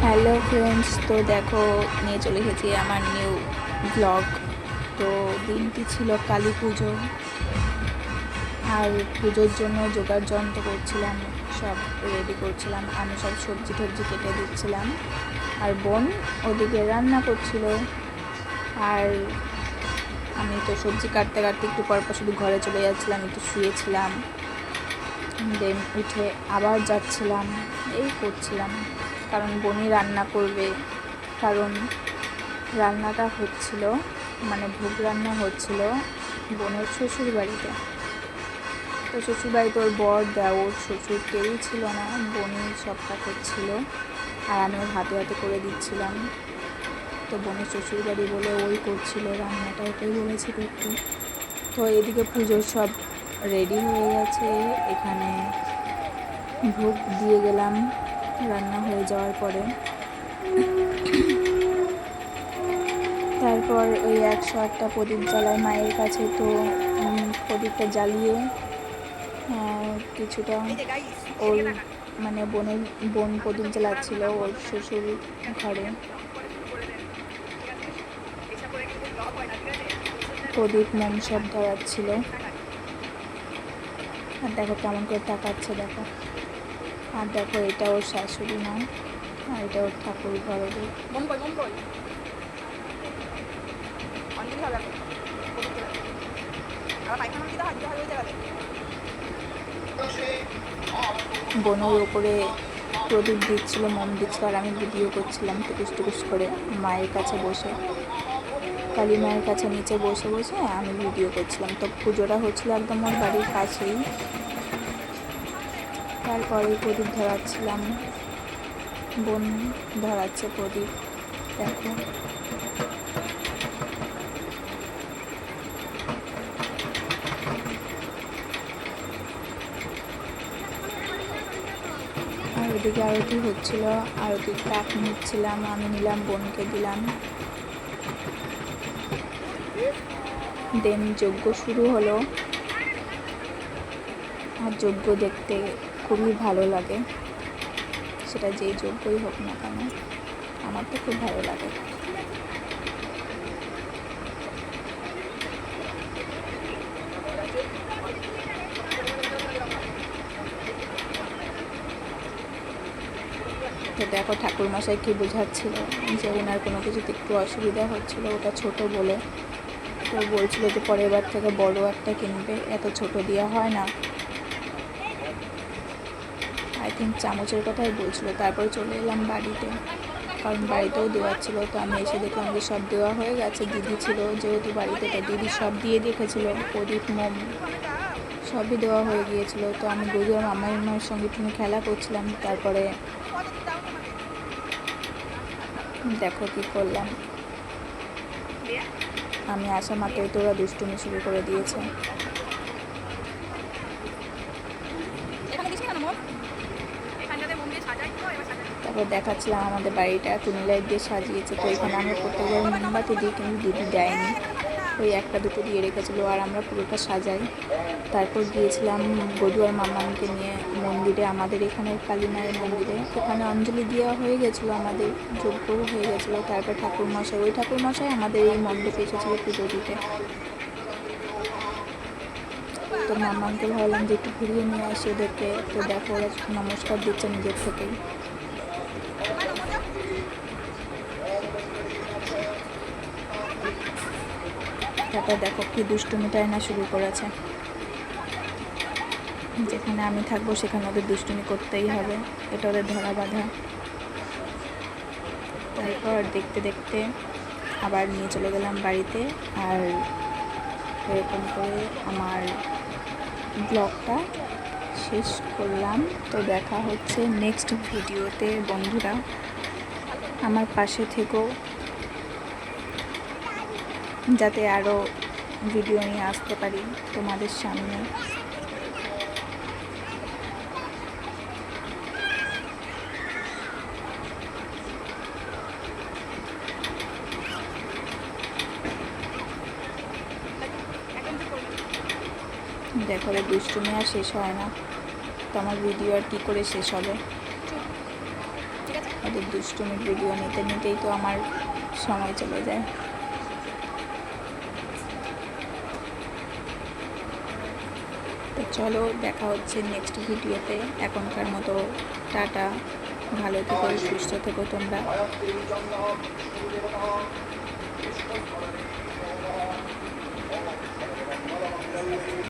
Hello friends, তো দেখো নিয়ে চলে এসেছি আমার নিউ ব্লগ। তো দিনটি ছিল কালী পুজো, আর পুজোর জন্য জোগাড় যন্ত্র করছিলাম, সব রেডি করছিলাম। আমি সব সবজি টবজি কেটে দিচ্ছিলাম, আর বোন ওদিকে রান্না করছিল। আর আমি তো সবজি কাটতে কাটতে একটু পরপর শুধু ঘরে চলে যাচ্ছিলাম, একটু শুয়েছিলাম, দেন উঠে আবার যাচ্ছিলাম, এই করছিলাম। কারণ বোনই রান্না করবে, কারণ রান্নাটা হচ্ছিল মানে ভোগ রান্না হচ্ছিল বোনের শ্বশুর বাড়িতে। তো শ্বশুর বাড়িতে ওর বর দেওর শ্বশুর কেউই ছিল না, বোনই সবটা করছিল, আর আমি ওর হাতে হাতে করে দিচ্ছিলাম। তো বোনের শ্বশুর বাড়ি বলে ওই করছিল রান্নাটা, ওটাই বলেছি করতে। তো এদিকে পুজোর সব রেডি হয়ে গেছে, এখানে ভোগ দিয়ে গেলাম রান্না হয়ে যাওয়ার পরে। তারপর ওই 108টা প্রদীপ জ্বালায় মায়ের কাছে। তো প্রদীপটা জ্বালিয়ে কিছুটা ওর মানে বোন প্রদীপ জ্বালাচ্ছিল ওর শ্বশুর ঘরে, প্রদীপ মোম সব ধরাচ্ছিল। আর দেখো কেমন করে তাকাচ্ছে, দেখো। আর দেখো এটা ওর শাশুড়ি মা, আর এটা ওর ঠাকুর ঘর। বোনের ওপরে প্রদীপ দিচ্ছিল, মোম দিচ্ছিল, আর আমি ভিডিও করছিলাম টুকুস টুকুস করে মায়ের কাছে বসে, কালী মায়ের কাছে নিচে বসে বসে আমি ভিডিও করছিলাম। তো পুজোটা হচ্ছিল একদম ওর বাড়ির কাছেই। তারপরে প্রদীপ ধরাচ্ছিলাম, বোন ধরাচ্ছে প্রদীপ, দেখো। আর ওদিকে আরতি হচ্ছিল, আরতির টাক নিচ্ছিলাম, আমি নিলাম, বোনকে দিলাম। দেন যজ্ঞ শুরু হলো, আর যজ্ঞ দেখতে খুবই ভালো লাগে, সেটা যেই যজ্ঞই হোক না কেন, আমার তো খুব ভালো লাগে। তো দেখো ঠাকুরমশাই কি বোঝাচ্ছিল যে ওনার কোনো কিছুতে একটু অসুবিধা হচ্ছিল, ওটা ছোট বলে। তো বলছিল যে পরের বার থেকে বড় একটা কিনবে, এত ছোট দেওয়া হয় না। আই থিঙ্ক চামচের কথাই বলছিল। তারপরে চলে এলাম বাড়িতে, কারণ বাড়িতেও দেওয়া ছিল। তো আমি এসে দেখলাম যে সব দেওয়া হয়ে গেছে। দিদি ছিল যেহেতু বাড়িতে, তো দিদি সব দিয়ে রেখেছিল, প্রদীপ মোম সবই দেওয়া হয়ে গিয়েছিল। তো আমি গরুর মামার সঙ্গে একটু খেলা করছিলাম। তারপরে দেখো কী করলাম, আমি আসা মাত্রই তো ওরা দুষ্টুমি শুরু করে দিয়েছে। তারপর দেখাচ্ছিলাম আমাদের বাড়িটা টুনি লাইট দিয়ে সাজিয়েছে। তো এখানে আমরা প্রত্যেকবার মোমবাতি দিই, কিন্তু দিদি দেয়নি, ওই একটা দুটো দিয়ে রেখেছিলো, আর আমরা পুরোটা সাজাই। তারপর গিয়েছিলাম গদুয়ার মামাকে নিয়ে মন্দিরে, আমাদের এখানের কালী মায়ের মন্দিরে। ওখানে অঞ্জলি দেওয়া হয়ে গেছিলো, আমাদের যজ্ঞও হয়ে গেছিলো। তারপর ঠাকুরমশাই, ওই ঠাকুরমশাই আমাদের এই মণ্ডপে এসেছিলো পুজো দিতে। তো মামাকে ভাবলাম যে একটু ঘুরিয়ে নিয়ে আসি ওদেরকে। তো দেখো ওরা নমস্কার দিচ্ছে নিজের থেকেই। তারপর দেখো কি দুষ্টুমিটাই না শুরু করেছে, যেখানে আমি থাকবো সেখানে ওদের দুষ্টুমি করতেই হবে, এটা ওদের ধরা বাঁধা। তারপর দেখতে দেখতে আবার নিয়ে চলে গেলাম বাড়িতে, আর এরকম করে আমার ব্লগটা শেষ করলাম। তো দেখা হচ্ছে নেক্সট ভিডিওতে। বন্ধুরা আমার পাশে থেকো, যাতে আরও ভিডিও নিয়ে আসতে পারি তোমাদের সামনে। দেখো দুষ্টুমি আর শেষ হয় না, তো আমার ভিডিও আর কী করে শেষ হবে। ওদের দুষ্টুমির ভিডিও নিতে নিতেই তো আমার সময় চলে যায়। তো চলো, দেখা হচ্ছে নেক্সট ভিডিওতে। এখনকার মতো টাটা, ভালো থেকো, সুস্থ থেকো তোমরা।